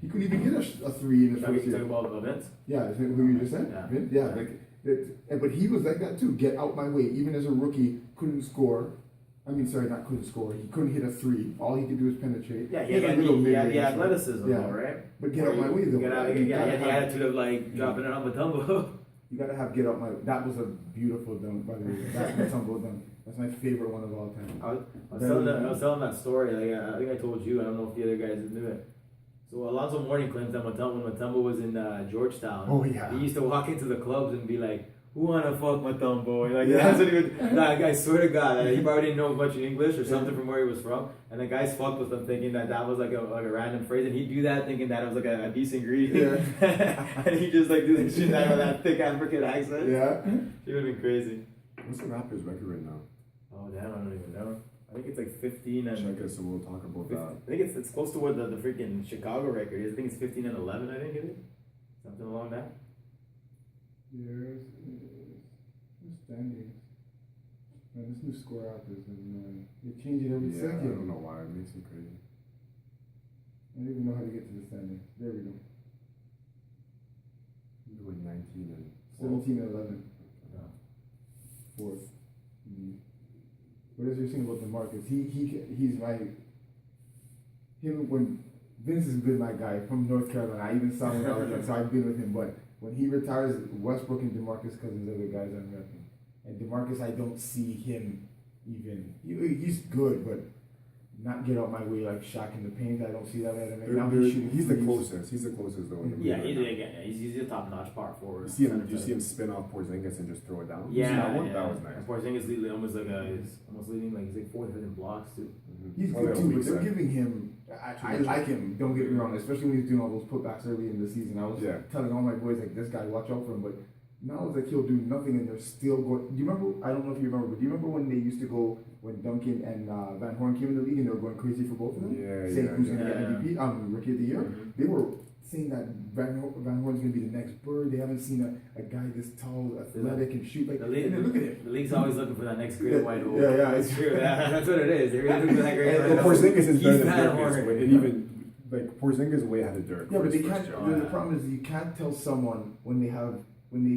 He couldn't even get a three in the first year. Talking about Vince? Yeah, who you just said? Yeah. Vince? Yeah. But he was like that too. Get out my way. Even as a rookie, couldn't score. I mean, sorry, not couldn't score. He couldn't hit a three. All he could do is penetrate. Yeah, he had the athleticism, yeah. though, right? But get out my way, though. He had the attitude of like dropping it on Mutombo. You gotta have get out my. That was a beautiful dunk, by the way. That Mutombo dunk. That's my favorite one of all time. I was telling that story. Like I think I told you. I don't know if the other guys knew it. So Alonzo Mourning claims that when Mutombo was in Georgetown, he used to walk into the clubs and be like, "Who wanna fuck Mutombo?" Like that's what he would. Like, I swear to God, he probably didn't know much in English or something from where he was from, and the guys fucked with him thinking that was like a random phrase, and he'd do that thinking that it was like a decent greeting, and he just like do that shit out of that thick African accent. Yeah, it would have been crazy. What's the Raptors record right now? Oh damn, I don't even know. I think it's like 15 and. Check it, so we'll talk about that. I think it's close to what the freaking Chicago record is. I think it's 15 and 11. I think it is something along that. There's standings. Man, this new score out is annoying. They change it every second. I don't know why. It makes me crazy. I don't even know how to get to the standings. There we go. You're like 19 and 17 and 11. Yeah. Fourth. What is your thing about DeMarcus? He's my him when Vince has been my guy from North Carolina. I even saw him out, so I've been with him. But when he retires, Westbrook and DeMarcus Cousins are the guys I'm repping. And DeMarcus, I don't see him even. He's good, but not get out my way like Shaq in the paint. I don't see that at him. Now he's the closest. He's the closest though. Yeah, he's a top-notch power forward. Do you see him spin off Porzingis and just throw it down? Yeah, that was nice. And Porzingis almost leading like he's like fourth in blocks too. He's good too, but they're giving him. I like him. Don't get me wrong, especially when he's doing all those putbacks early in the season. I was telling all my boys like, this guy, watch out for him. But now it's like he'll do nothing, and they're still going. Do you remember? I don't know if you remember, but do you remember when they used to go when Duncan and Van Horn came in the league and they were going crazy for both of them? Saying who's going to get MVP, Rookie of the Year. Mm-hmm. They were saying that Van Horn's going to be the next Bird. They haven't seen a guy this tall, athletic, and shoot like. And look at him. The league's always looking for that next great white hole. Yeah, it's true. That's what it is. They're looking for that great white hole. Porzingis is better than Dirk, and even like Porzingis way ahead of Dirk. Yeah, but they can't. The problem is you can't tell someone when they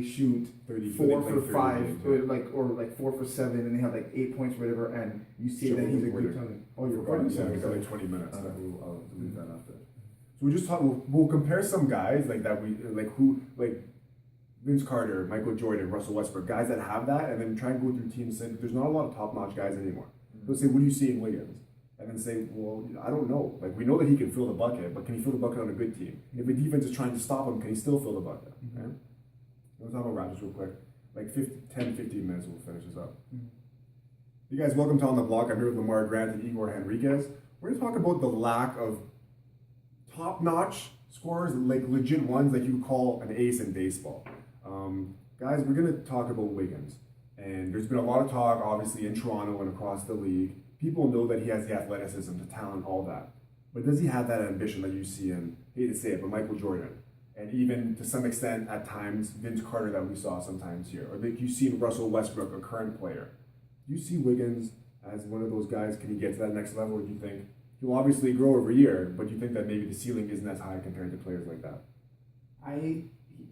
shoot 4 for 5 or 4 for 7 and they have like 8 points whatever, and you see that he's a good talent. Oh, you're recording? Yeah, we got like 20 minutes. I'll leave that after. So we just talk. We'll compare some guys like that. We like Vince Carter, Michael Jordan, Russell Westbrook, guys that have that, and then try and go through teams. And there's not a lot of top-notch guys anymore. Let's say, what do you see in Wiggins? And then say, well, I don't know. Like, we know that he can fill the bucket, but can he fill the bucket on a good team? If the defense is trying to stop him, can he still fill the bucket? Mm-hmm. Right? Let's talk about Raptors real quick. Like 10, 15 minutes, we'll finish this up. Mm-hmm. You guys, welcome to On the Block. I'm here with Lamar Grant and Igor Henriquez. We're going to talk about the lack of top-notch scorers, like legit ones that you would call an ace in baseball. Guys, we're going to talk about Wiggins. And there's been a lot of talk, obviously, in Toronto and across the league. People know that he has the athleticism, the talent, all that. But does he have that ambition that you see in, hate to say it, but Michael Jordan? And even, to some extent, at times, Vince Carter that we saw sometimes here. Or like you see in Russell Westbrook, a current player. Do you see Wiggins as one of those guys? Can he get to that next level? Or do you think he'll obviously grow every year, but do you think that maybe the ceiling isn't as high compared to players like that?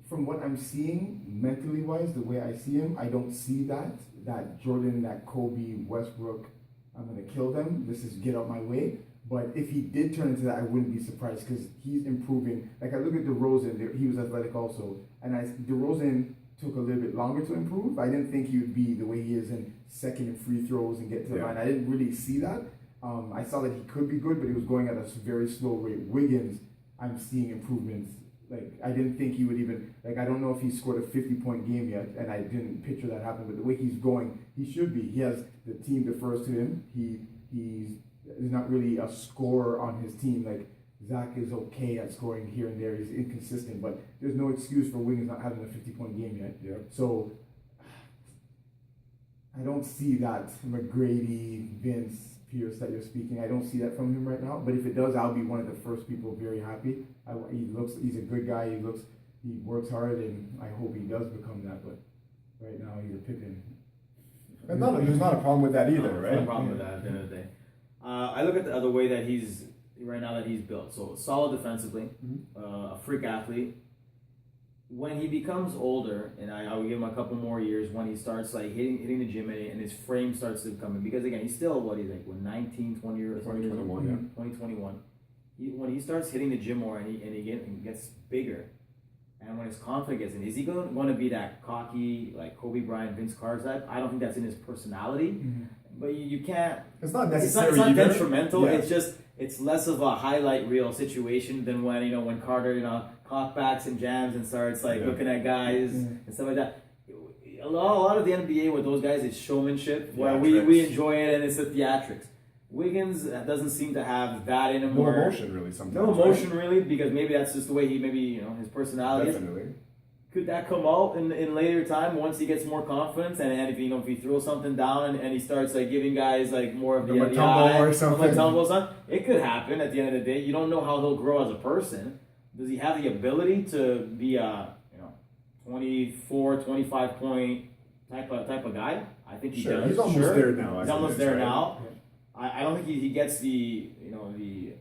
From what I'm seeing, mentally wise, the way I see him, I don't see that Jordan, that Kobe, Westbrook, I'm going to kill them. This is get out my way. But if he did turn into that, I wouldn't be surprised because he's improving. Like I look at DeRozan, he was athletic also. And DeRozan took a little bit longer to improve. I didn't think he would be the way he is in second and free throws and get to the line. I didn't really see that. I saw that he could be good, but he was going at a very slow rate. Wiggins, I'm seeing improvements. Like, I didn't think he would even, like, I don't know if he scored a 50-point game yet, and I didn't picture that happen, but the way he's going, he should be. He has the team defers to him. He's not really a scorer on his team. Like, Zach is okay at scoring here and there. He's inconsistent, but there's no excuse for Wiggins not having a 50-point game yet. Yeah. So, I don't see that McGrady, Vince, Pierce that you're speaking. I don't see that from him right now. But if it does, I'll be one of the first people very happy. He's a good guy. He works hard, and I hope he does become that. But right now, he's a Pippin. There's not a problem with that either, right? No problem with that at the end of the day. I look at the other way that he's right now that he's built. So solid defensively, a freak athlete. When he becomes older, and I will give him a couple more years, when he starts like hitting the gym and his frame starts to come in, because again, he's still, what, he's like, 19, 20 years, 2021, yeah. 2021. When he starts hitting the gym more and he gets bigger, and when his confidence gets in, is he going to be that cocky, like Kobe Bryant, Vince Carter type? I don't think that's in his personality. But you can't. It's not necessary. It's not either. detrimental. Yeah. It's just it's less of a highlight reel situation than when Carter cockbacks and jams and starts looking at guys and stuff like that. A lot of the NBA with those guys is showmanship, where we enjoy it and it's the theatrics. Wiggins doesn't seem to have that in him. No emotion really. Sometimes. No emotion really, because maybe that's just the way his personality Definitely. is. Could that come out in later time once he gets more confidence and if he throws something down and he starts giving guys more of the Mutombo or something? Mutombo or something? It could happen at the end of the day. You don't know how he'll grow as a person. Does he have the ability to be a 24, 25 point type of guy? I think he does. He's almost there now. He's almost there now. I don't think he gets the the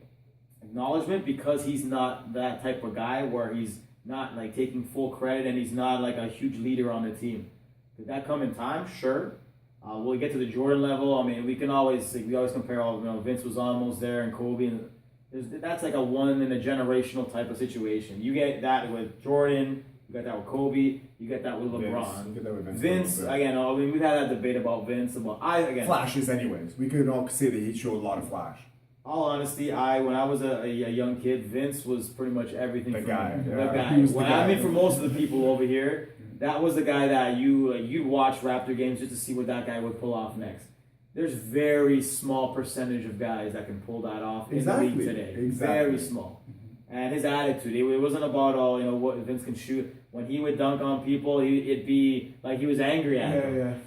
acknowledgement because he's not that type of guy where he's not taking full credit and he's not a huge leader on the team. Could that come in time? Sure. Will we get to the Jordan level? I mean, we always compare Vince was almost there and Kobe, and that's a one in a generational type of situation. You get that with Jordan, you got that with Kobe, you get that with LeBron. You get that with Vince again. We've had that debate about Vince flashes anyways. We could all say that he showed a lot of flash. All honesty, when I was a young kid, Vince was pretty much everything. The for guy. me. Yeah. The guy. He was the guy. For most of the people over here, that was the guy that you'd watch Raptor games just to see what that guy would pull off next. There's very small percentage of guys that can pull that off in the league today. Very small. And his attitude, it wasn't about what Vince can shoot. When he would dunk on people, it'd be like he was angry at them.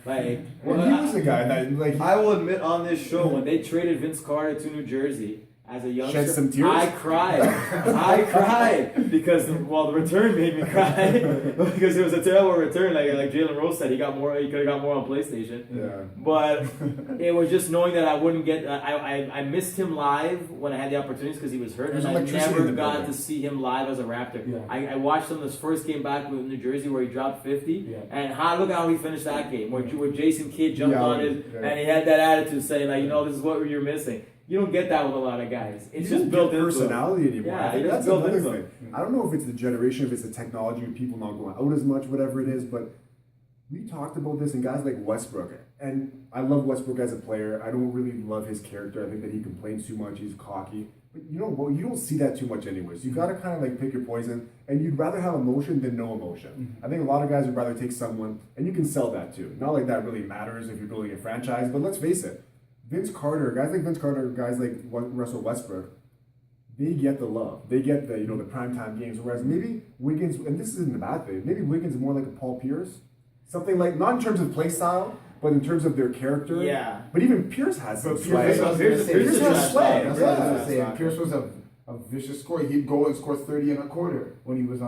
He was a guy that I will admit on this show, when they traded Vince Carter to New Jersey as a youngster, shed some tears? I cried because the return made me cry because it was a terrible return. Like Jalen Rose said, he could have got more on PlayStation. Yeah. But it was just knowing that I wouldn't get. I missed him live when I had the opportunities because he was hurt, and I never got to see him live as a Raptor. Yeah. I watched him this first game back with New Jersey where he dropped 50, and look how he finished that game where Jason Kidd jumped on his and he had that attitude saying this is what you're missing. You don't get that with a lot of guys. It's just built into personality anymore. Yeah, I think it's that's built another into thing. I don't know if it's the generation, if it's the technology, of people not going out as much, whatever it is, but we talked about this, and guys like Westbrook, and I love Westbrook as a player. I don't really love his character. I think that he complains too much. He's cocky. But you don't see that too much anyways. You got to kind of pick your poison, and you'd rather have emotion than no emotion. I think a lot of guys would rather take someone, and you can sell that too. Not like that really matters if you're building a franchise, but let's face it. Guys like Vince Carter, guys like Russell Westbrook, they get the love. They get the the primetime games. Whereas maybe Wiggins, and this isn't a bad thing, maybe Wiggins is more like a Paul Pierce. Something like, not in terms of play style, but in terms of their character. Yeah. But even Pierce has some Pierce swag. Pierce has swag. That's what I was gonna say. Pierce was a vicious scorer. He'd go and score 30 in a quarter when he was.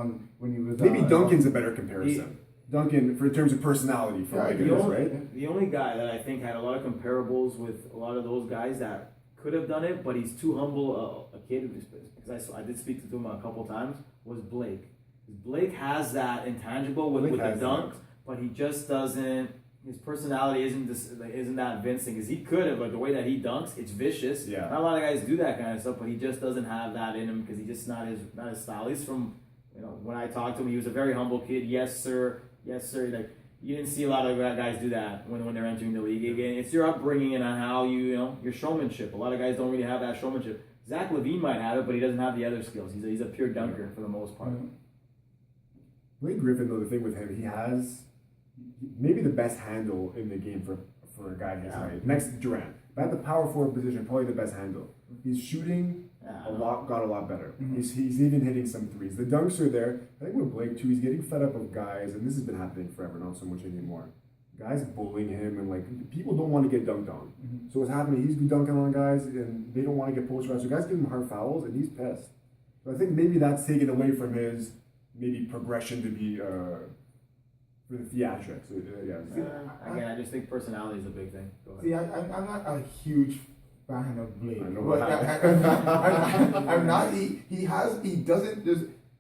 Maybe Duncan's a better comparison. Duncan, in terms of personality, the only guy that I think had a lot of comparables with a lot of those guys that could have done it, but he's too humble a kid, because I did speak to him a couple times, was Blake. Blake has that intangible with the dunk, but he just doesn't. His personality isn't that Vince thing, because he could have, but the way that he dunks, it's vicious. Yeah. Not a lot of guys do that kind of stuff, but he just doesn't have that in him because he's just not his style. He's from when I talked to him, he was a very humble kid. Yes, sir. You didn't see a lot of guys do that when they're entering the league again. It's your upbringing and on how your showmanship. A lot of guys don't really have that showmanship. Zach LaVine might have it, but he doesn't have the other skills. He's a pure dunker for the most part. Blake Griffin, though, the thing with him, he has maybe the best handle in the game for a guy his height. Next to Durant. But at the power forward position, probably the best handle. He's shooting got a lot better. He's even hitting some threes. The dunks are there. I think with Blake too, he's getting fed up of guys, and this has been happening forever, not so much anymore. Guys bullying him, and people don't want to get dunked on. So what's happening? He's dunking on guys, and they don't want to get posterized. So guys give him hard fouls, and he's pissed. So I think maybe that's taken away from his progression to be for the theatrics. Again, I just think personality is a big thing. See, I'm not a huge fan of Blake. I know But I'm not.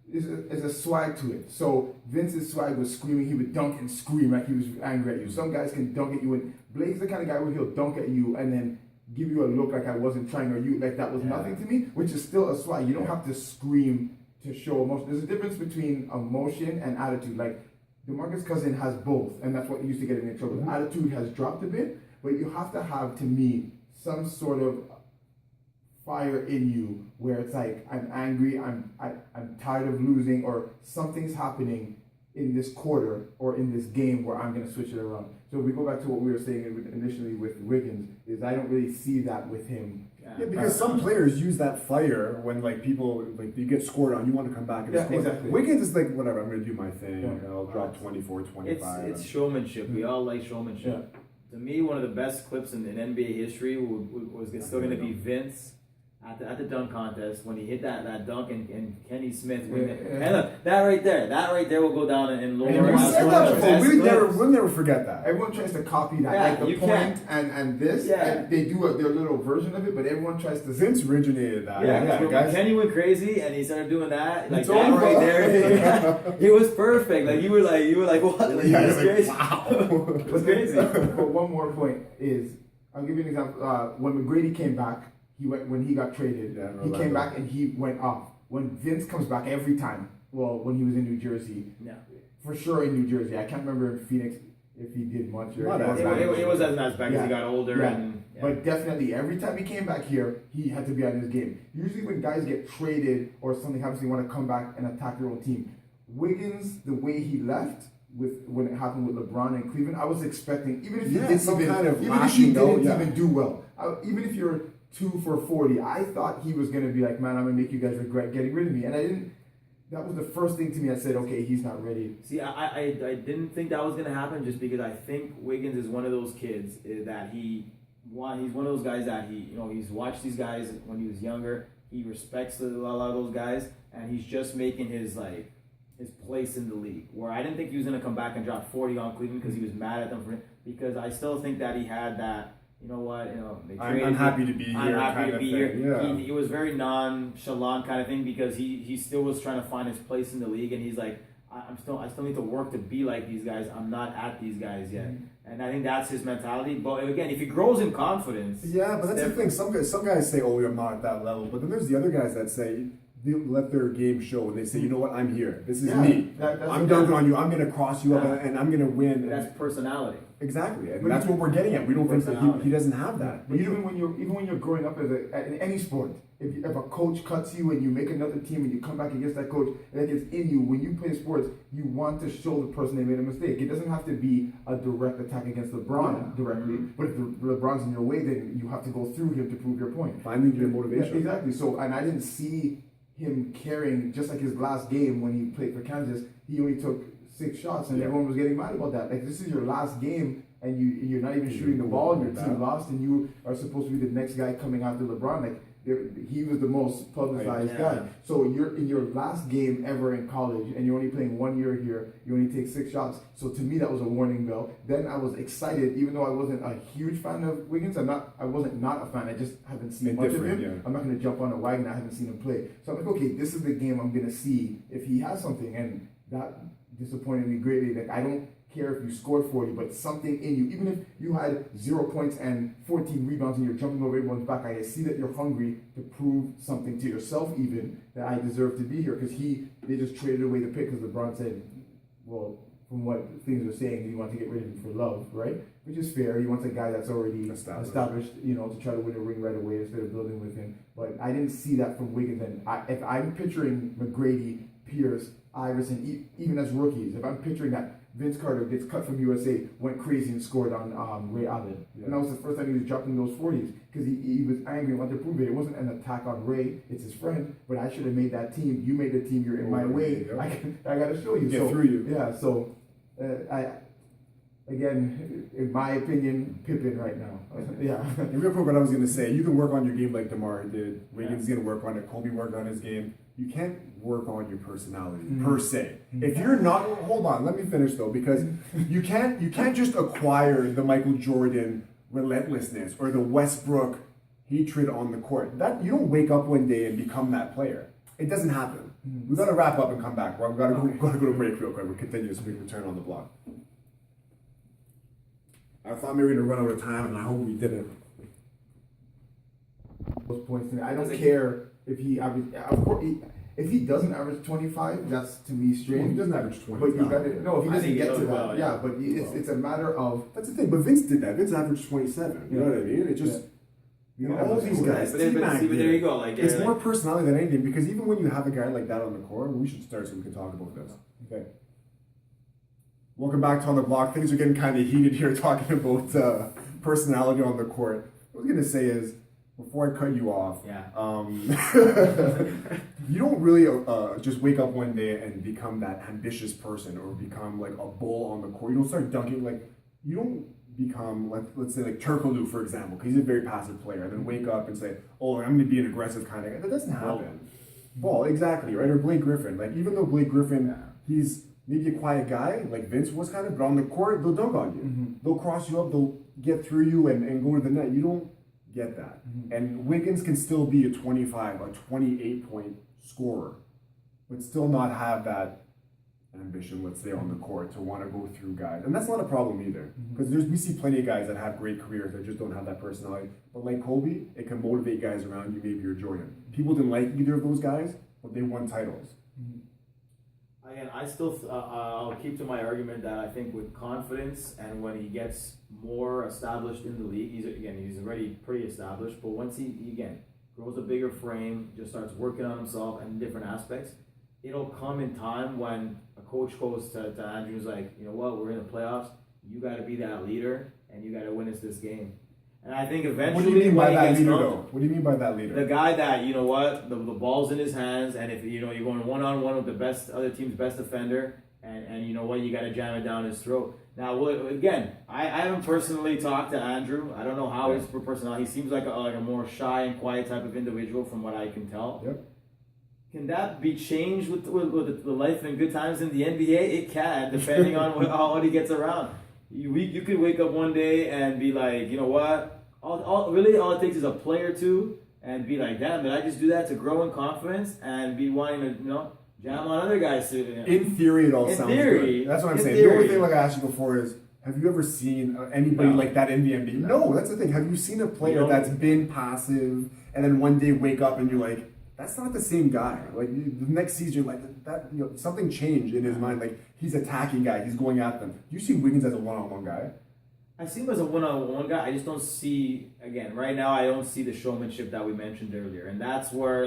There's a swag to it. So Vince's swag was screaming. He would dunk and scream like he was angry at you. Some guys can dunk at you, and Blake's the kind of guy where he'll dunk at you and then give you a look like I wasn't trying, or you like that was nothing to me, which is still a swag. You don't have to scream to show emotion. There's a difference between emotion and attitude. Like DeMarcus Cousins has both, and that's what used to get him in trouble. Attitude has dropped a bit, but you have to have, to me, some sort of fire in you where it's like, I'm angry, I'm tired of losing, or something's happening in this quarter or in this game where I'm going to switch it around. So if we go back to what we were saying initially with Wiggins, is I don't really see that with him. Yeah, because some players use that fire when like people like you get scored on, you want to come back and score. Exactly. Wiggins is like, whatever, I'm going to do my thing. Yeah. I'll drop 24, 25. It's showmanship. We all like showmanship. Yeah. To me, one of the best clips in NBA history was still going to be Vince at the dunk contest when he hit that dunk and Kenny Smith. And look, that right there will go down in lore. We'll never forget that. Everyone tries to copy that, like the point and this. Yeah. And they do their little version of it, but everyone tries to. Vince originated that. Yeah, when Kenny went crazy and he started doing that, like that right there. It was perfect. Like you were like what? Like, it was crazy. Wow. It was crazy. But one more point is, I'll give you an example. When McGrady came back. When he got traded, he came back and he went off. When Vince comes back every time, well, when he was in New Jersey, for sure in New Jersey. I can't remember in Phoenix if he did much. It wasn't as bad as he got older. But definitely, every time he came back here, he had to be on his game. Usually when guys get traded or something happens, they want to come back and attack their own team. Wiggins, the way he left, when it happened with LeBron and Cleveland, I was expecting, even if he didn't even do well, even if you're 2 for 40, I thought he was going to be like, man, I'm going to make you guys regret getting rid of me. And I didn't. That was the first thing to me. I said, okay, he's not ready. See, I didn't think that was going to happen just because I think Wiggins is one of those kids that he's one of those guys that he's watched these guys when he was younger. He respects a lot of those guys, and he's just making his place in the league. Where I didn't think he was going to come back and drop 40 on Cleveland because he was mad at them because I still think that he had that. You know what? I'm happy to be here. I'm happy to be here. Yeah. He was very nonchalant kind of thing because he still was trying to find his place in the league, and he's like, I still need to work to be like these guys. I'm not at these guys yet, and I think that's his mentality. But again, if he grows in confidence, but that's the thing. Some guys say, "Oh, I'm not at that level," but then there's the other guys that say. They let their game show and they say, you know what, I'm here. This is me. I'm dunking on you. I'm going to cross you up and I'm going to win. That's personality. Exactly, and that's what we're getting at. We don't think that he doesn't have that. But even when you're growing up in any sport, if a coach cuts you and you make another team and you come back against that coach, like it's in you. When you play sports, you want to show the person they made a mistake. It doesn't have to be a direct attack against LeBron directly, but if LeBron's in your way, then you have to go through him to prove your point. Finding your motivation. Yeah, exactly. So, and I didn't see him carrying, just like his last game when he played for Kansas, he only took 6 shots and everyone was getting mad about that. Like, this is your last game and you're not even shooting the ball and your team lost and you are supposed to be the next guy coming after LeBron. Like, he was the most publicized guy. So you're in your last game ever in college and you're only playing 1 year here, you only take 6 shots. So to me that was a warning bell. Then I was excited, even though I wasn't a huge fan of Wiggins. I wasn't not a fan, I just haven't seen much of him. Yeah. I'm not gonna jump on a wagon, I haven't seen him play. So I'm like, okay, this is the game I'm gonna see if he has something, and that disappointed me greatly. Like, I don't care if you scored 40, but something in you, even if you had 0 points and 14 rebounds and you're jumping over everyone's back, I see that you're hungry to prove something to yourself even, that I deserve to be here. Because they just traded away the pick because LeBron said, well, from what things are saying, he wants to get rid of him for love, right? Which is fair. He wants a guy that's already established, to try to win a ring right away instead of building with him. But I didn't see that from Wiggins. And if I'm picturing McGrady, Pierce, Iverson, even as rookies, if I'm picturing that Vince Carter gets cut from USA, went crazy and scored on Ray Allen. Yeah. And that was the first time he was dropping those 40s because he was angry and wanted to prove it. It wasn't an attack on Ray, it's his friend, but I should have made that team. You made the team, you're in my way. Yeah. I got to show you. Get through you. Yeah, so again, in my opinion, Pippen right now. Yeah. And real quick, what I was going to say, you can work on your game like DeMar did. Wiggins is going to work on it. Kobe worked on his game. You can't work on your personality per se. If you're not, hold on, let me finish though, because you can't just acquire the Michael Jordan relentlessness or the Westbrook hatred on the court. That you don't wake up one day and become that player. It doesn't happen. We got to wrap up and come back. We've got to go to break real quick. We'll continue this week. Return on the block. I thought maybe we were going to run out of time, and I hope we didn't. Those points to me. I don't care if he average. Of course, if he doesn't average 25, that's to me strange. Well, he doesn't average 20. But you got to no. If he doesn't get to that, well, yeah. But it's a matter of. That's the thing. But Vince did that. Vince averaged 27. You know what I mean? It just. You know, all these guys. But there you go. Like it's more personality than anything, because even when you have a guy like that on the court, we should start so we can talk about this. Okay. Welcome back to On the Block. Things are getting kind of heated here talking about personality on the court. What I was gonna say is, before I cut you off, you don't really just wake up one day and become that ambitious person or become like a bull on the court. You don't start dunking like you don't become let's say like Turkoglu, for example, because he's a very passive player, and then wake up and say, "Oh, I'm going to be an aggressive kind of guy." That doesn't happen. Ball, exactly, right? Or Blake Griffin. Like even though Blake Griffin, he's maybe a quiet guy, like Vince was kind of, but on the court they'll dunk on you. They'll cross you up. They'll get through you and go to the net. You don't get that. And Wiggins can still be a 25, a 28 point scorer, but still not have that ambition, let's say, on the court to want to go through guys. And that's not a problem either, because we see plenty of guys that have great careers that just don't have that personality. But like Kobe, it can motivate guys around you. Maybe you're Jordan. People didn't like either of those guys, but they won titles. Again, I still I'll keep to my argument that I think with confidence and when he gets more established in the league, he's already pretty established, but once he again grows a bigger frame, just starts working on himself and different aspects, it'll come in time when a coach goes to Andrew's like, you know what, we're in the playoffs, you got to be that leader and you got to win us this game. And I think eventually, what do you mean by that leader, though? What do you mean by that leader? The guy that, you know what, the ball's in his hands, and if you know you're going one-on-one with the other team's best defender, and you know what, you got to jam it down his throat. Now, again, I haven't personally talked to Andrew. I don't know how his personality. He seems like a more shy and quiet type of individual, from what I can tell. Yep. Can that be changed with the life and good times in the NBA? It can, depending on what he gets around. You could wake up one day and be like, you know what? All it takes is a play or two and be like, damn, did I just do that to grow in confidence and be wanting to, jam on other guys too? In theory, it all sounds good. That's what I'm saying. The only thing, like I asked you before, is have you ever seen anybody like that in the NBA? No, that's the thing. Have you seen a player that's been passive and then one day wake up and you're like, that's not the same guy. Like the next season, like that, something changed in his mind. Like he's attacking guys, he's going at them. Do you see Wiggins as a one-on-one guy? I see him as a one-on-one guy. I just don't see, again, right now I don't see the showmanship that we mentioned earlier. And that's where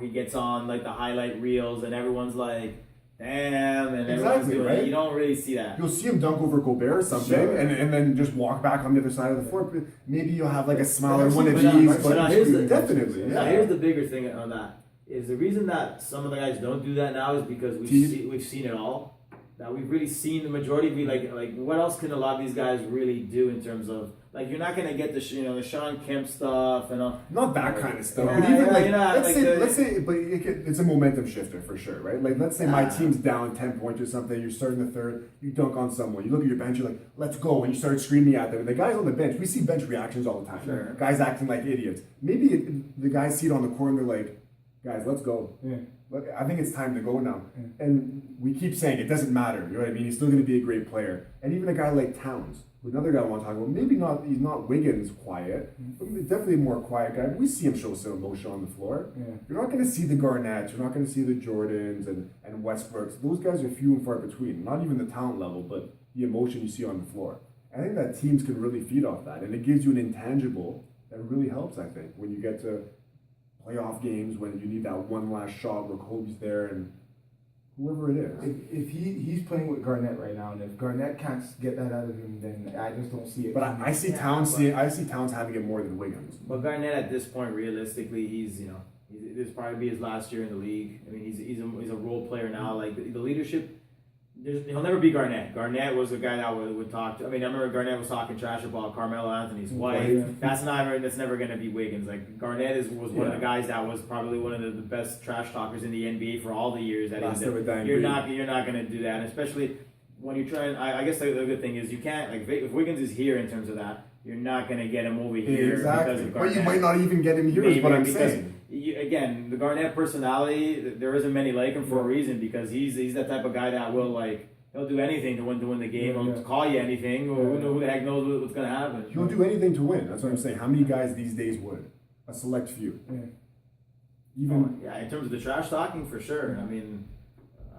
he gets on like the highlight reels and everyone's like, damn, and everyone's doing right? it. You don't really see that. You'll see him dunk over Gobert or something, and then just walk back on the other side of the floor. Maybe you'll have like a smile or one of these, but definitely. Now here's the bigger thing on that. Is the reason that some of the guys don't do that now is because we've seen it all. That we've really seen the majority be like what else can a lot of these guys really do in terms of like you're not gonna get the Sean Kemp stuff and all. Not that kind of stuff, yeah, but even let's say, but it's a momentum shifter for sure, right? Like let's say my team's down 10 points or something, you're starting the third, you dunk on someone, you look at your bench, you're like, let's go, and you start screaming at them. And the guys on the bench, we see bench reactions all the time. Sure. Guys acting like idiots. Maybe the guys see it on the court and they're like, guys, let's go. Yeah. I think it's time to go now. Yeah. And we keep saying it doesn't matter. You know what I mean? He's still going to be a great player. And even a guy like Towns, another guy I want to talk about, maybe not, he's not Wiggins quiet, but definitely a more quiet guy. But we see him show some emotion on the floor. Yeah. You're not going to see the Garnetts, you're not going to see the Jordans and Westbrooks. Those guys are few and far between. Not even the talent level, but the emotion you see on the floor. I think that teams can really feed off that. And it gives you an intangible that really helps, I think, when you get to playoff games, when you need that one last shot where Kobe's there and whoever it is. If he's playing with Garnett right now, and if Garnett can't get that out of him, then I just don't see it. But I see Towns having it more than Wiggins. But Garnett at this point, realistically, he's this probably be his last year in the league. I mean, he's a role player now. Like the leadership. He'll never be Garnett. Garnett was a guy that would talk to. I mean, I remember Garnett was talking trash about Carmelo Anthony's wife. Yeah. That's never going to be Wiggins. Like Garnett was one of the guys that was probably one of the best trash talkers in the NBA for all the years that he was. You're not going to do that, and especially when you try. And I guess the good thing is you can't if Wiggins is here in terms of that. you're not gonna get him over here because Exactly. of But Garnett. you might not even get him here. Is what I'm saying. Again, the Garnett personality, there isn't many like him for a reason because he's that type of guy that will he'll do anything to win the game. He'll call you anything, or who the heck knows what's gonna happen. He'll do anything to win. That's what I'm saying. How many guys these days would? A select few. Yeah. Even in terms of the trash talking, for sure. I mean,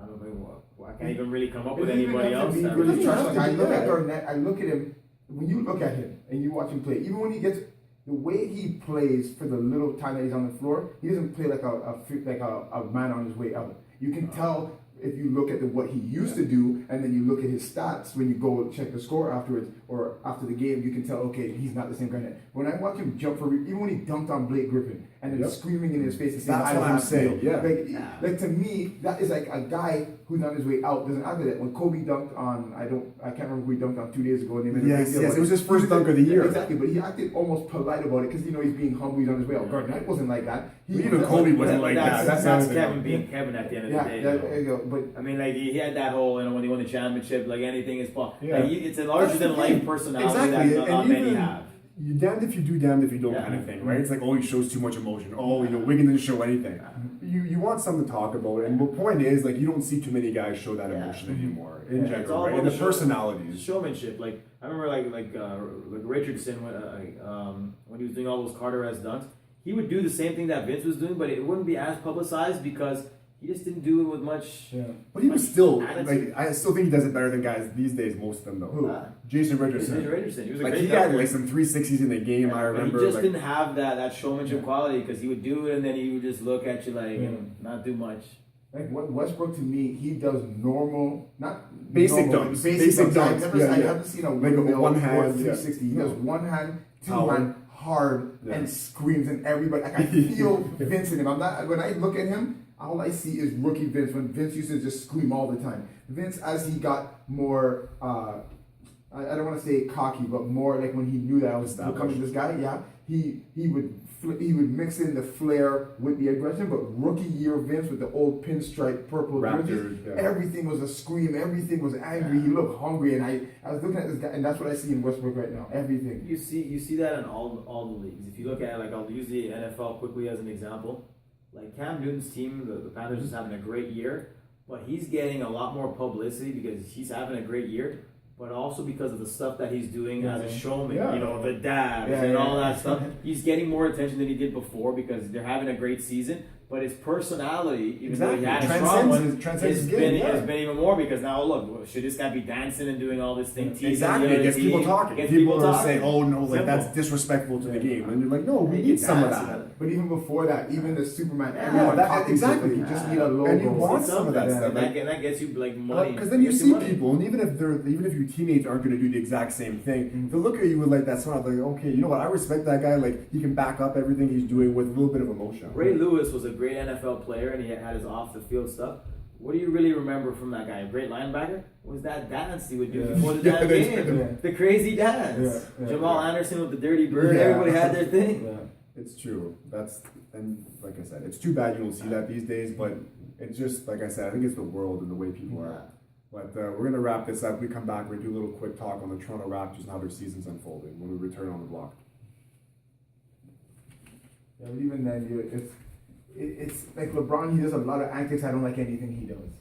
I don't know. I can't even really come up It with doesn't even anybody have else. to be that really really- trash. Like, I look at Yeah. Garnett, I look at him. When you look at him and you watch him play, even when he gets the way he plays for the little time that he's on the floor, he doesn't play like a man on his way out. You can tell if you look at what he used to do, and then you look at his stats when you go check the score afterwards or after the game, you can tell, okay, he's not the same Garnett. When I watch him jump for, even when he dunked on Blake Griffin and then screaming in his face and saying, That's "I don't what I'm have to saying, go." yeah. Like to me, that is like a guy who's on his way out doesn't act like that. When Kobe dunked on, I can't remember who he dunked on 2 days ago, and they made a big deal. Yes, But it was his first he dunk of the year. Exactly, but he acted almost polite about it because he's being humble, he's on his way out. Garnett wasn't like that. Even Kobe wasn't like that. That's That's Kevin being Kevin at the end of the day. there you go. But I mean, like he had that whole, when he won the championship, like anything is possible. Yeah. Like, it's a larger than life personality Exactly. that not And many even- have. You damned if you do, damned if you don't, Yeah. kind of thing, right? It's like, oh, he shows too much emotion. Oh, Wiggins didn't show anything. You want something to talk about, and the point is, like, you don't see too many guys show that emotion anymore in It's general, all right? about And the show- personalities. showmanship. Like I remember, like Richardson when he was doing all those Carter-esque dunks, he would do the same thing that Vince was doing, but it wouldn't be as publicized because he just didn't do it with much. But he was still, attitude. like, I still think he does it better than guys these days, most of them, though. Who? Jason Richardson. Jason Richardson. He was a Like, great he had, dunker. like, some 360s in the game, I But remember. he just like, didn't have that showmanship quality because he would do it and then he would just look at you like and not do much. like what Westbrook to me, he does normal, not Basic normal, dunks. Basic Basic dunks. dunks. I Yeah. haven't seen a Like a windmill one or hand, 360. He yeah. does one hand, two Power. hand, hard, Yeah. and screams, and everybody. Like, I feel Vince in him. I'm not. When I look at him, all I see is rookie Vince. When Vince used to just scream all the time. Vince, as he got more, I don't want to say cocky, but more like when he knew that I was becoming this guy. Yeah, he would mix in the flair with the aggression. But rookie year Vince with the old pinstripe purple jerseys, Raptors, yeah. everything was a scream. Everything was angry. He looked hungry, and I was looking at this guy, and that's what I see in Westbrook right now. Everything. You see that in all the leagues. If you look at I'll use the NFL quickly as an example. Like Cam Newton's team, the Panthers is having a great year, but he's getting a lot more publicity because he's having a great year, but also because of the stuff that he's doing as a showman. Yeah. The dabs and all that stuff. He's getting more attention than he did before because they're having a great season. But his personality, even though he had a strong one, transcends has his game, has been even more because now look, should this guy be dancing and doing all this thing? teasing Exactly, the it other gets people team, talking. gets People are talking. saying, "Oh no, like Simple. that's disrespectful to the game," and you're like, "No, we You need some of dance that." But even before that, even the Superman, Yeah, everyone that- copies exactly. it. You just need a logo. And you want It's some of that something, stuff, and like- that gets you like money. Because then you Gets see money. people, and even if your teammates aren't going to do the exact same thing, they'll look at you with like that smile, like, okay, you know what? I respect that guy. Like he can back up everything he's doing with a little bit of emotion. Ray Lewis was a great NFL player, and he had his off the field stuff. What do you really remember from that guy? A great linebacker? Was that dance he would do before the damn game? The crazy dance. Jamal Anderson with the dirty bird. Yeah. Everybody had their thing. It's true. And like I said, it's too bad you don't see that these days. But it's just like I said, I think it's the world and the way people are. But we're gonna wrap this up. When we come back, we're gonna do a little quick talk on the Toronto Raptors and how their season's unfolding when we return on the block. Yeah, but even then, it's like LeBron. He does a lot of antics. I don't like anything he does.